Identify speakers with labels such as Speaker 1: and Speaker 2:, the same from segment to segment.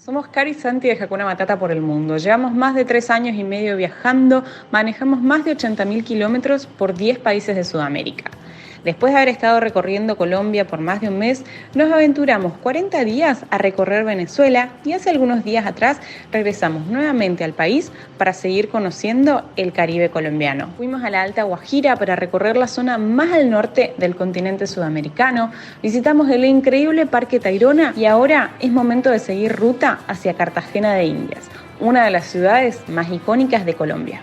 Speaker 1: Somos Cari y Santi de Hakuna Matata por el mundo. Llevamos más de 3 años y medio viajando, manejamos más de 80.000 kilómetros por 10 países de Sudamérica. Después de haber estado recorriendo Colombia por más de un mes, nos aventuramos 40 días a recorrer Venezuela y hace algunos días atrás regresamos nuevamente al país para seguir conociendo el Caribe colombiano. Fuimos a la Alta Guajira para recorrer la zona más al norte del continente sudamericano, visitamos el increíble Parque Tayrona y ahora es momento de seguir ruta hacia Cartagena de Indias, una de las ciudades más icónicas de Colombia.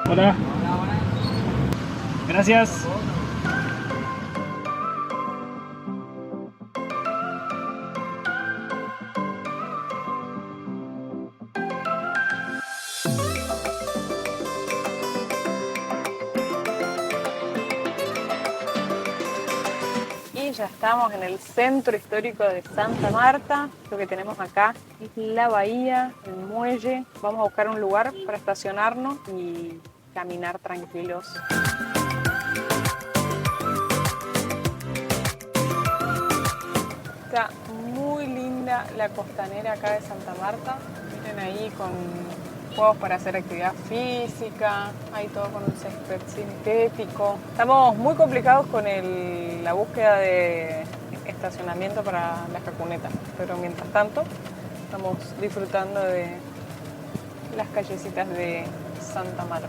Speaker 2: Hola. Gracias.
Speaker 1: Y ya estamos en el centro histórico de Santa Marta. Lo que tenemos acá es la bahía, el muelle. Vamos a buscar un lugar para estacionarnos y caminar tranquilos. Está muy linda la costanera acá de Santa Marta. Miren ahí con juegos para hacer actividad física, hay todo con un césped sintético. Estamos muy complicados con la búsqueda de estacionamiento para la Jacuneta, pero mientras tanto estamos disfrutando de las callecitas de Santa Marta.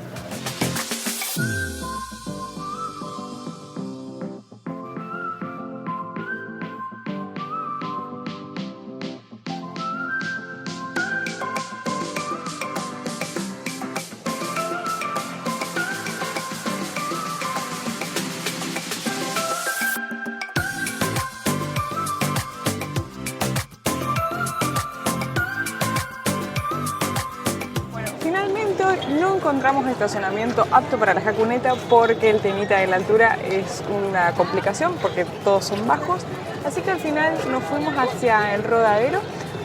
Speaker 1: Finalmente no encontramos estacionamiento apto para la Jacuneta porque el temita de la altura es una complicación porque todos son bajos, así que al final nos fuimos hacia el Rodadero,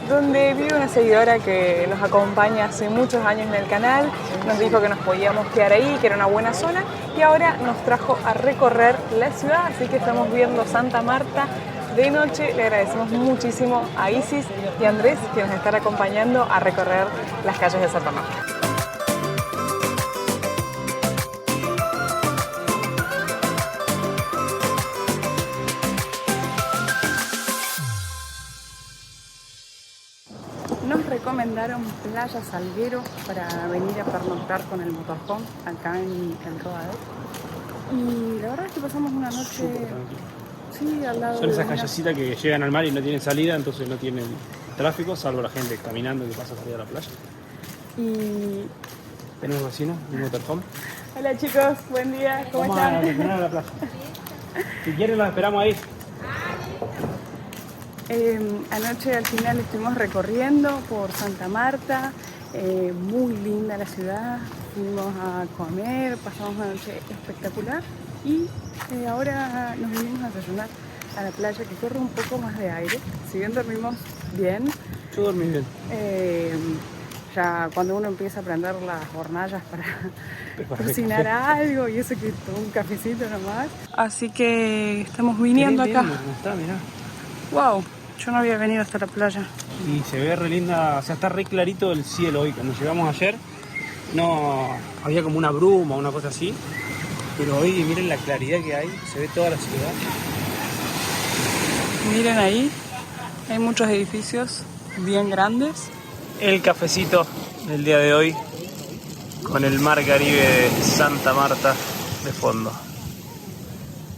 Speaker 1: donde vive una seguidora que nos acompaña hace muchos años en el canal, nos dijo que nos podíamos quedar ahí, que era una buena zona y ahora nos trajo a recorrer la ciudad, así que estamos viendo Santa Marta de noche. Le agradecemos muchísimo a Isis y a Andrés que nos están acompañando a recorrer las calles de Santa Marta. Nos recomendaron Playa Salguero para venir a pernoctar con el motorhome acá en el Rodadero. Y la verdad es que pasamos una noche sí, al lado
Speaker 2: Son
Speaker 1: de
Speaker 2: esas
Speaker 1: una...
Speaker 2: callecitas que llegan al mar y no tienen salida, entonces no tienen tráfico, salvo la gente caminando que pasa por ahí a la playa.
Speaker 1: Y...
Speaker 2: Tenemos vecinos, un motorhome.
Speaker 1: Hola chicos, buen día, ¿cómo
Speaker 2: Vamos
Speaker 1: están?
Speaker 2: a terminar a la playa. Si quieren los esperamos ahí.
Speaker 1: Anoche al final estuvimos recorriendo por Santa Marta, muy linda la ciudad, fuimos a comer, pasamos una noche espectacular y ahora nos vinimos a desayunar a la playa que corre un poco más de aire, si bien dormimos bien.
Speaker 2: Yo dormí bien.
Speaker 1: Ya cuando uno empieza a prender las hornallas para cocinar algo y eso que tomó un cafecito nomás. Así que estamos viniendo acá.
Speaker 2: Está, mirá.
Speaker 1: Wow, yo no había venido hasta la playa.
Speaker 2: Y se ve re linda, o sea, está re clarito el cielo hoy. Cuando llegamos ayer, no había como una bruma, una cosa así. Pero hoy miren la claridad que hay, se ve toda la ciudad.
Speaker 1: Miren ahí, hay muchos edificios bien grandes.
Speaker 2: El cafecito del día de hoy con el mar Caribe de Santa Marta de fondo.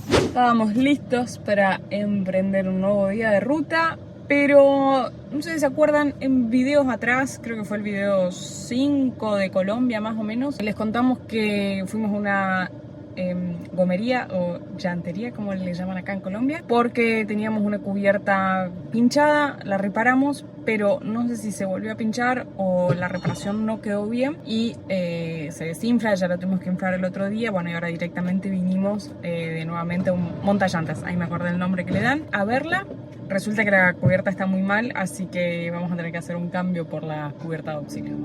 Speaker 1: Estábamos listos para emprender un nuevo día de ruta, pero no sé si se acuerdan, en videos atrás, creo que fue el video 5 de Colombia más o menos, les contamos que fuimos a una gomería o llantería, como le llaman acá en Colombia, porque teníamos una cubierta pinchada, la reparamos, pero no sé si se volvió a pinchar o la reparación no quedó bien y se desinfla, ya lo tuvimos que inflar el otro día, bueno, y ahora directamente vinimos de nuevamente a un montallantas, ahí me acordé el nombre que le dan, a verla. resulta que la cubierta está muy mal, así que vamos a tener que hacer un cambio por la cubierta de auxilio.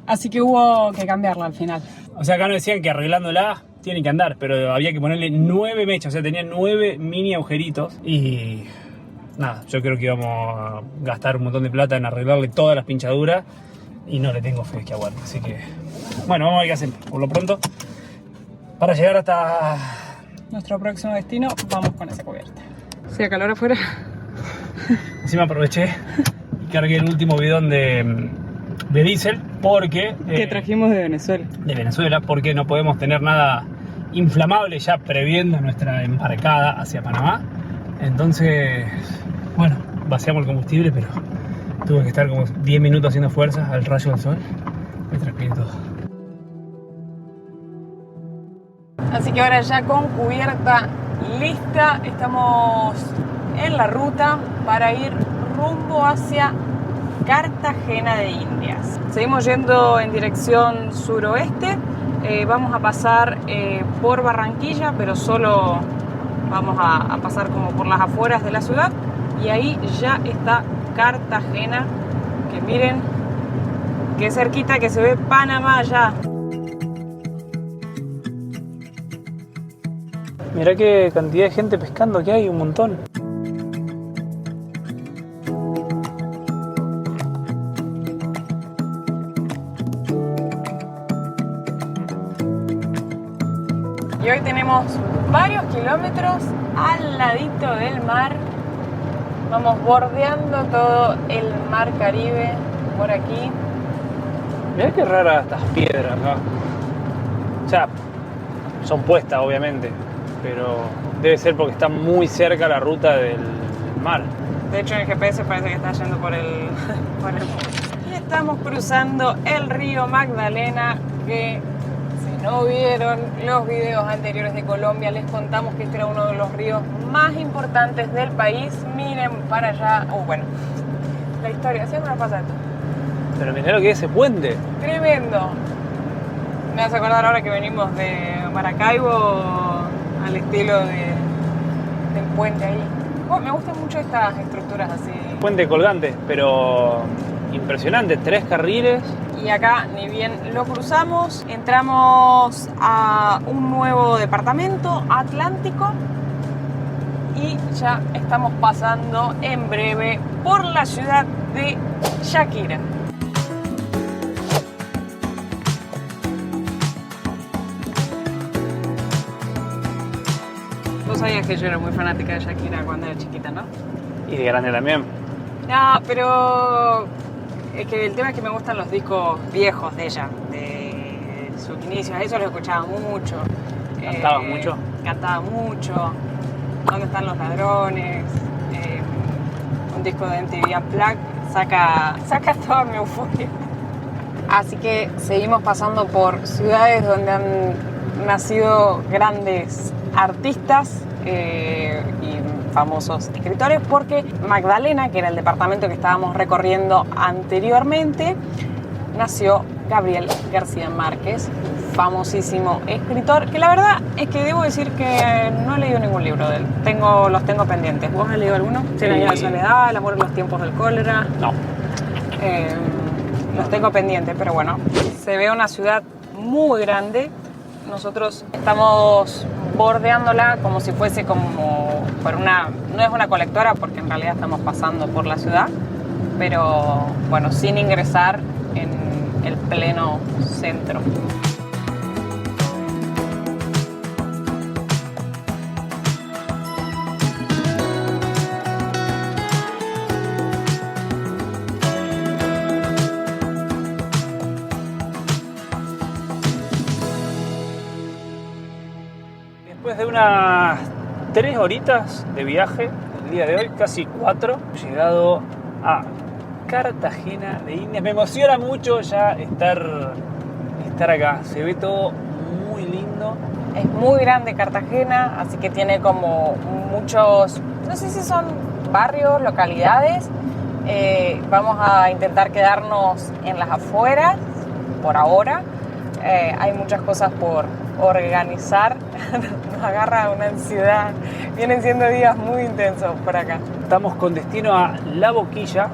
Speaker 1: Así que hubo que cambiarla al final.
Speaker 2: O sea, acá nos decían que arreglándola tiene que andar, pero había que ponerle 9 mechas, o sea, tenía 9 mini agujeritos y nada, yo creo que íbamos a gastar un montón de plata en arreglarle todas las pinchaduras y no le tengo fe que aguante, así que bueno, vamos a ver qué hacemos. Por lo pronto, para llegar hasta
Speaker 1: nuestro próximo destino, vamos con esa cubierta. ¿Hacía calor afuera?
Speaker 2: Encima aproveché y cargué el último bidón de diésel porque...
Speaker 1: que trajimos de Venezuela.
Speaker 2: De Venezuela, porque no podemos tener nada inflamable ya previendo nuestra embarcada hacia Panamá. Entonces, bueno, vaciamos el combustible, pero tuve que estar como 10 minutos haciendo fuerzas al rayo del sol. Me transpiré todo.
Speaker 1: Así que ahora ya con cubierta lista, estamos en la ruta para ir rumbo hacia Cartagena de Indias. Seguimos yendo en dirección suroeste, vamos a pasar por Barranquilla, pero solo vamos a pasar como por las afueras de la ciudad y ahí ya está Cartagena, que miren qué cerquita que se ve Panamá allá.
Speaker 2: Mirá qué cantidad de gente pescando que hay, un montón.
Speaker 1: Y hoy tenemos varios kilómetros al ladito del mar. Vamos bordeando todo el mar Caribe por aquí.
Speaker 2: Mirá qué raras estas piedras acá. O sea, son puestas obviamente, pero debe ser porque está muy cerca la ruta del mar.
Speaker 1: De hecho, en el GPS parece que está yendo por el mar. Y estamos cruzando el río Magdalena, que si no vieron los videos anteriores de Colombia, les contamos que este era uno de los ríos más importantes del país. Miren para allá. Bueno, la historia siempre nos pasa esto.
Speaker 2: Pero mirá lo que es ese puente.
Speaker 1: Tremendo. Me hace acordar ahora que venimos de Maracaibo al estilo del puente ahí. Me gustan mucho estas estructuras así.
Speaker 2: Puente colgante, pero impresionante, 3 carriles.
Speaker 1: Y acá, ni bien lo cruzamos, entramos a un nuevo departamento, Atlántico, y ya estamos pasando en breve por la ciudad de Shakira. Vos sabías que yo era muy fanática de Shakira cuando era chiquita, ¿no?
Speaker 2: Y de grande también.
Speaker 1: No, pero es que el tema es que me gustan los discos viejos de ella, de sus inicios. Eso lo escuchaba mucho.
Speaker 2: ¿Cantabas mucho?
Speaker 1: Cantaba mucho. ¿Dónde están los ladrones? Un disco de MTV Unplugged saca toda mi euforia. Así que seguimos pasando por ciudades donde han nacido grandes artistas y famosos escritores, porque Magdalena, que era el departamento que estábamos recorriendo anteriormente, nació Gabriel García Márquez, famosísimo escritor, que la verdad es que debo decir que no he leído ningún libro de él. Los tengo pendientes. ¿Vos has leído alguno? Cien años de soledad, El amor en los tiempos del cólera.
Speaker 2: No.
Speaker 1: Los tengo pendientes, pero bueno, se ve una ciudad muy grande. Nosotros estamos bordeándola como si fuese como por no es una colectora porque en realidad estamos pasando por la ciudad, pero bueno, sin ingresar en el pleno centro.
Speaker 2: Después de unas 3 horitas de viaje, el día de hoy, casi 4, he llegado a Cartagena de Indias. Me emociona mucho ya estar acá. Se ve todo muy lindo.
Speaker 1: Es muy grande Cartagena, así que tiene como muchos, no sé si son barrios, localidades. Vamos a intentar quedarnos en las afueras por ahora. Hay muchas cosas por organizar. Nos agarra una ansiedad. Vienen siendo días muy intensos por acá.
Speaker 2: Estamos con destino a La Boquilla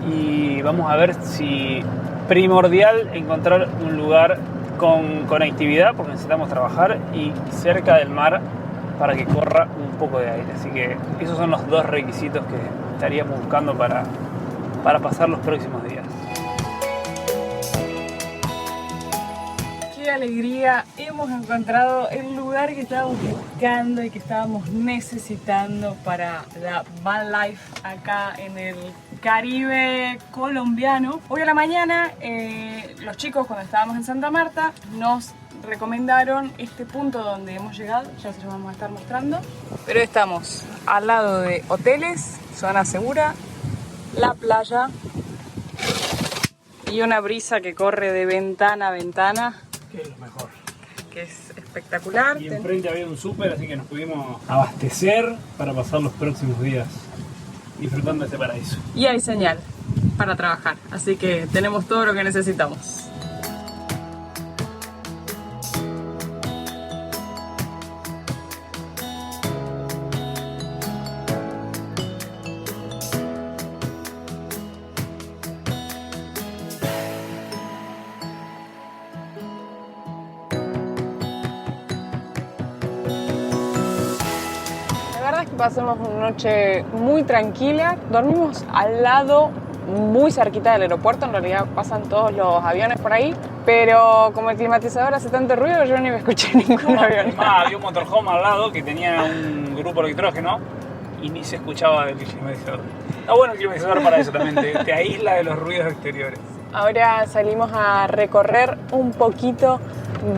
Speaker 2: y vamos a ver si primordial encontrar un lugar con conectividad, porque necesitamos trabajar, y cerca del mar para que corra un poco de aire. Así que esos son los dos requisitos que estaríamos buscando para pasar los próximos días.
Speaker 1: ¡Qué alegría! Hemos encontrado el lugar que estábamos buscando y que estábamos necesitando para la van life acá en el Caribe colombiano. Hoy a la mañana los chicos, cuando estábamos en Santa Marta, nos recomendaron este punto donde hemos llegado. Ya se los vamos a estar mostrando. Pero estamos al lado de hoteles, zona segura, la playa y una brisa que corre de ventana a ventana,
Speaker 2: Que es lo mejor.
Speaker 1: que es espectacular.
Speaker 2: Y enfrente había un súper, así que nos pudimos abastecer para pasar los próximos días disfrutando de este paraíso.
Speaker 1: Y hay señal para trabajar, así que tenemos todo lo que necesitamos. Pasamos una noche muy tranquila, dormimos al lado, muy cerquita del aeropuerto, en realidad pasan todos los aviones por ahí, pero como el climatizador hace tanto ruido, yo ni me escuché ningún avión.
Speaker 2: Había un motorhome al lado que tenía un grupo electrógeno y ni se escuchaba el climatizador. Está bueno el climatizador para eso también, te aísla de los ruidos exteriores.
Speaker 1: Ahora salimos a recorrer un poquito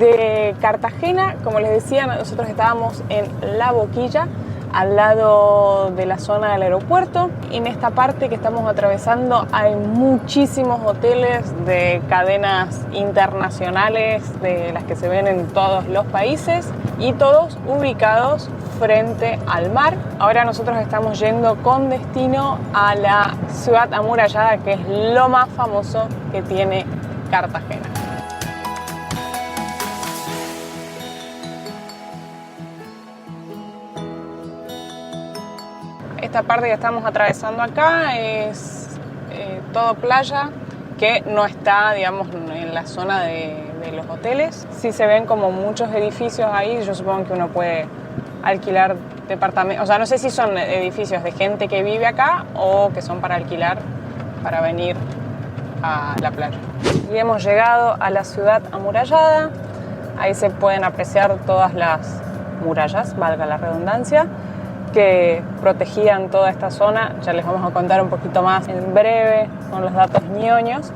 Speaker 1: de Cartagena. Como les decía, nosotros estábamos en La Boquilla, al lado de la zona del aeropuerto. En esta parte que estamos atravesando hay muchísimos hoteles de cadenas internacionales, de las que se ven en todos los países, y todos ubicados frente al mar. Ahora nosotros estamos yendo con destino a la ciudad amurallada, que es lo más famoso que tiene Cartagena. Esta parte que estamos atravesando acá es todo playa, que no está, digamos, en la zona de los hoteles. Sí se ven como muchos edificios ahí. Yo supongo que uno puede alquilar departamentos. O sea, no sé si son edificios de gente que vive acá o que son para alquilar para venir a la playa. Y hemos llegado a la ciudad amurallada. Ahí se pueden apreciar todas las murallas, valga la redundancia, que protegían toda esta zona. Ya les vamos a contar un poquito más en breve con los datos ñoños,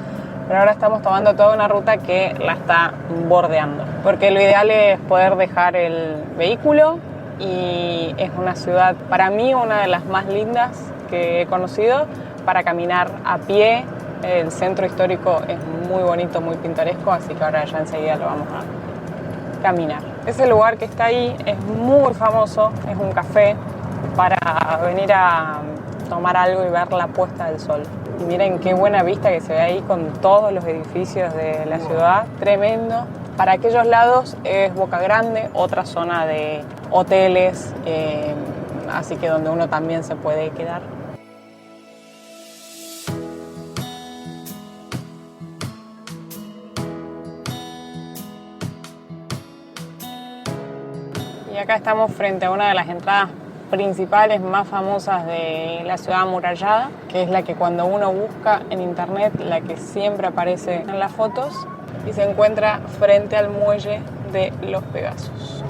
Speaker 1: pero ahora estamos tomando toda una ruta que la está bordeando, porque lo ideal es poder dejar el vehículo, y es una ciudad, para mí, una de las más lindas que he conocido para caminar a pie. El centro histórico es muy bonito, muy pintoresco, así que ahora ya enseguida lo vamos a caminar. Ese lugar que está ahí es muy famoso, es un café para venir a tomar algo y ver la puesta del sol. Y miren qué buena vista que se ve ahí con todos los edificios de la ciudad, tremendo. Para aquellos lados es Boca Grande, otra zona de hoteles, así que donde uno también se puede quedar. Y acá estamos frente a una de las entradas principales más famosas de la ciudad amurallada, que es la que cuando uno busca en internet, la que siempre aparece en las fotos, y se encuentra frente al muelle de Los Pegasos.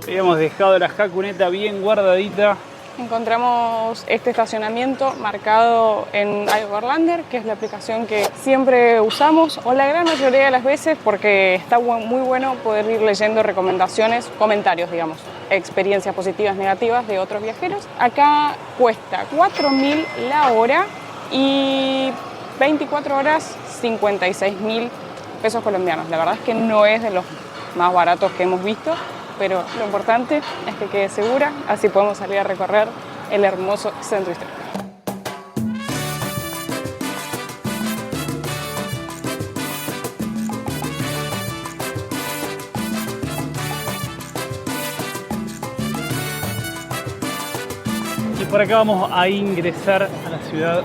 Speaker 2: Habíamos dejado la jacuneta bien guardadita.
Speaker 1: Encontramos este estacionamiento marcado en iOverlander, que es la aplicación que siempre usamos, o la gran mayoría de las veces, porque está muy bueno poder ir leyendo recomendaciones, comentarios, digamos, experiencias positivas, negativas de otros viajeros. Acá cuesta 4.000 la hora y 24 horas 56.000 pesos colombianos. La verdad es que no es de los más baratos que hemos visto, pero lo importante es que quede segura, así podemos salir a recorrer el hermoso centro histórico.
Speaker 2: Y por acá vamos a ingresar a la ciudad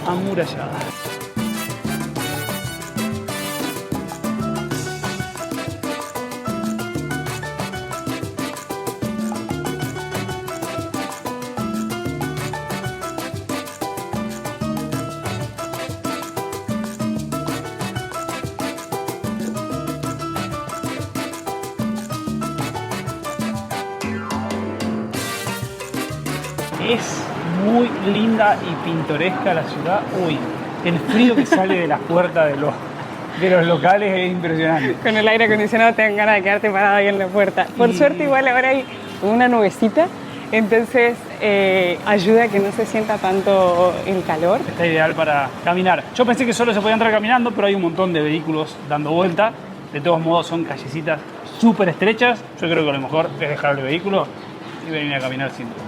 Speaker 2: amurallada. Es muy linda y pintoresca la ciudad. Uy, el frío que sale de las puertas de los locales es impresionante.
Speaker 1: Con el aire acondicionado te dan ganas de quedarte parado ahí en la puerta. Por suerte igual ahora hay una nubecita, entonces ayuda a que no se sienta tanto el calor.
Speaker 2: Está ideal para caminar. Yo pensé que solo se podía entrar caminando, pero hay un montón de vehículos dando vuelta. De todos modos son callecitas súper estrechas. Yo creo que lo mejor es dejar el vehículo y venir a caminar sin dudas.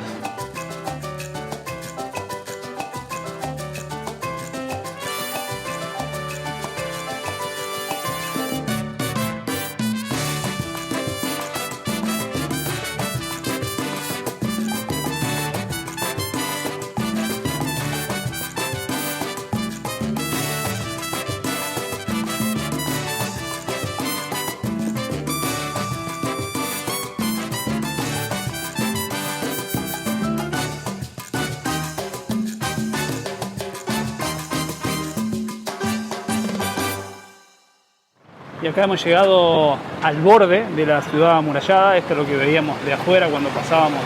Speaker 2: Y acá hemos llegado al borde de la ciudad amurallada. Esto es lo que veíamos de afuera cuando pasábamos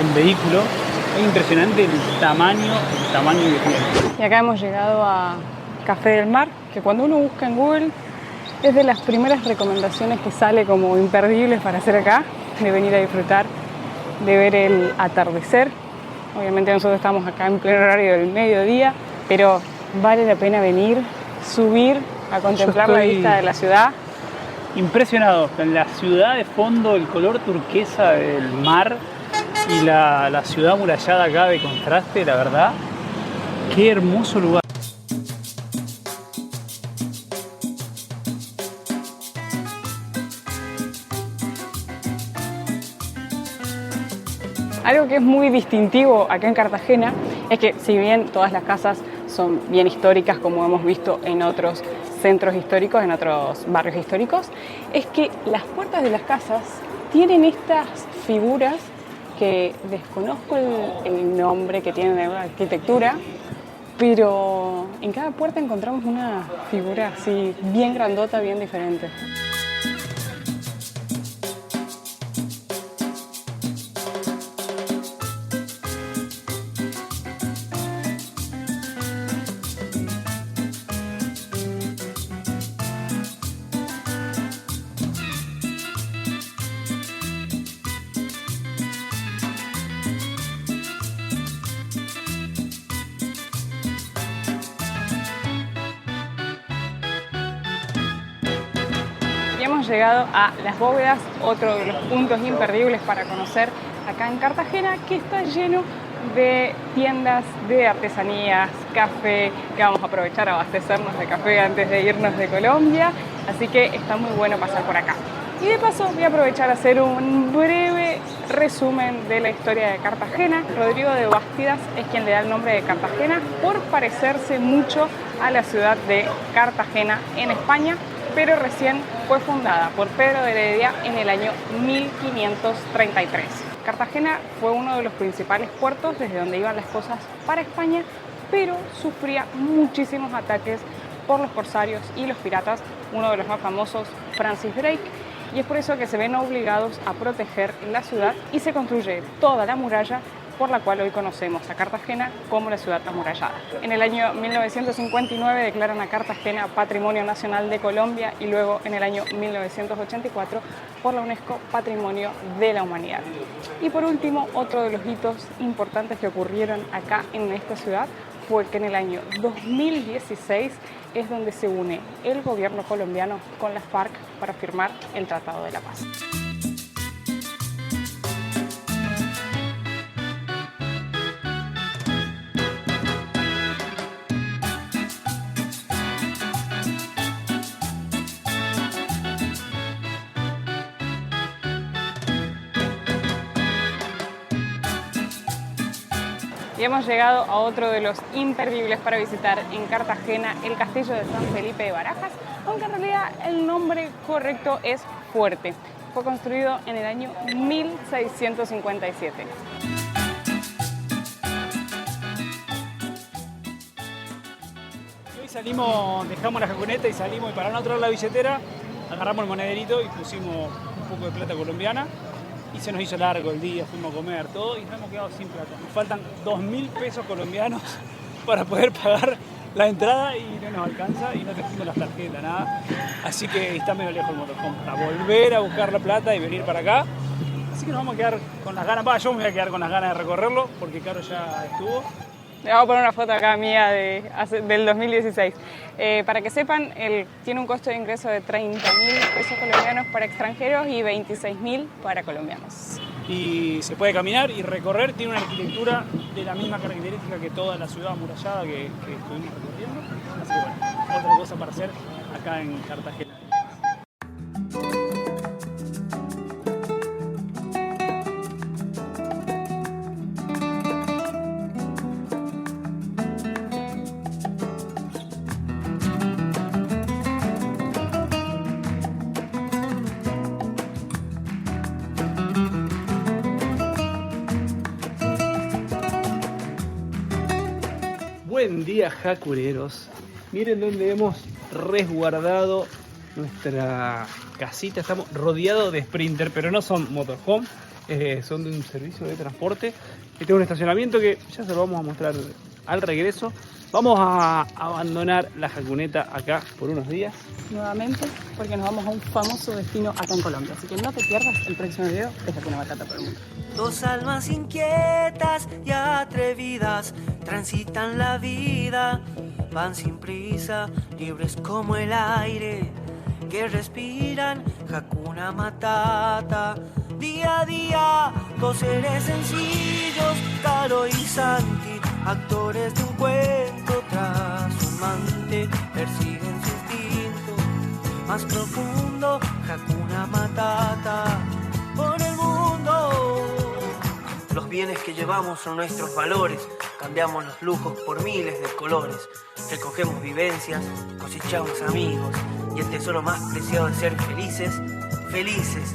Speaker 2: en vehículo. Es impresionante el tamaño que tiene.
Speaker 1: Y acá hemos llegado a Café del Mar, que cuando uno busca en Google es de las primeras recomendaciones que sale como imperdibles para hacer acá, de venir a disfrutar, de ver el atardecer. Obviamente nosotros estamos acá en pleno horario del mediodía, pero vale la pena venir, subir a contemplar la vista de la ciudad.
Speaker 2: Impresionado con la ciudad de fondo, el color turquesa del mar y la ciudad amurallada acá de contraste, la verdad, qué hermoso lugar.
Speaker 1: Algo que es muy distintivo acá en Cartagena es que si bien todas las casas son bien históricas, como hemos visto en otros centros históricos, en otros barrios históricos, es que las puertas de las casas tienen estas figuras que desconozco el nombre que tienen en la arquitectura, pero en cada puerta encontramos una figura así bien grandota, bien diferente. Hemos llegado a las bóvedas, otro de los puntos imperdibles para conocer acá en Cartagena, que está lleno de tiendas de artesanías, café, que vamos a aprovechar a abastecernos de café antes de irnos de Colombia, así que está muy bueno pasar por acá. Y de paso voy a aprovechar a hacer un breve resumen de la historia de Cartagena. Rodrigo de Bastidas es quien le da el nombre de Cartagena por parecerse mucho a la ciudad de Cartagena en España, pero recién fue fundada por Pedro de Heredia en el año 1533. Cartagena fue uno de los principales puertos desde donde iban las cosas para España, pero sufría muchísimos ataques por los corsarios y los piratas, uno de los más famosos, Francis Drake, y es por eso que se ven obligados a proteger la ciudad y se construye toda la muralla por la cual hoy conocemos a Cartagena como la ciudad amurallada. En el año 1959 declaran a Cartagena Patrimonio Nacional de Colombia y luego en el año 1984 por la UNESCO Patrimonio de la Humanidad. Y por último, otro de los hitos importantes que ocurrieron acá en esta ciudad porque en el año 2016 es donde se une el gobierno colombiano con las FARC para firmar el Tratado de la Paz. Y hemos llegado a otro de los imperdibles para visitar en Cartagena, el Castillo de San Felipe de Barajas, aunque en realidad el nombre correcto es Fuerte. Fue construido en el año 1657.
Speaker 2: Hoy salimos, dejamos la jaconeta y salimos, y para no traer la billetera, agarramos el monederito y pusimos un poco de plata colombiana. Y se nos hizo largo el día, fuimos a comer todo y nos hemos quedado sin plata. Nos faltan 2.000 pesos colombianos para poder pagar la entrada y no nos alcanza y no trajimos las tarjetas, nada. Así que está medio lejos el motorhome para volver a buscar la plata y venir para acá. Así que nos vamos a quedar con las ganas, yo me voy a quedar con las ganas de recorrerlo porque Caro ya estuvo.
Speaker 1: Le vamos a poner una foto acá mía del 2016. Para que sepan, tiene un costo de ingreso de 30.000 pesos colombianos para extranjeros y 26.000 para colombianos.
Speaker 2: Y se puede caminar y recorrer, tiene una arquitectura de la misma característica que toda la ciudad amurallada que estuvimos recorriendo. Así que bueno, otra cosa para hacer acá en Cartagena. Buen día, jacureros. Miren dónde hemos resguardado nuestra casita. Estamos rodeados de Sprinter, pero no son motorhome, son de un servicio de transporte. Este es un estacionamiento que ya se lo vamos a mostrar al regreso. Vamos a abandonar la jacuneta acá por unos días.
Speaker 1: Nuevamente, porque nos vamos a un famoso destino acá en Colombia. Así que no te pierdas el próximo video de Hakuna Matata por el mundo.
Speaker 3: Dos almas inquietas y atrevidas transitan la vida, van sin prisa, libres como el aire que respiran. Hakuna Matata. Día a día, dos seres sencillos, Caro y Santi, actores de un cuento tras un amante, persiguen su instinto más profundo. Hakuna Matata por el mundo. Los bienes que llevamos son nuestros valores, cambiamos los lujos por miles de colores, recogemos vivencias, cosechamos amigos y el tesoro más preciado es ser felices, felices.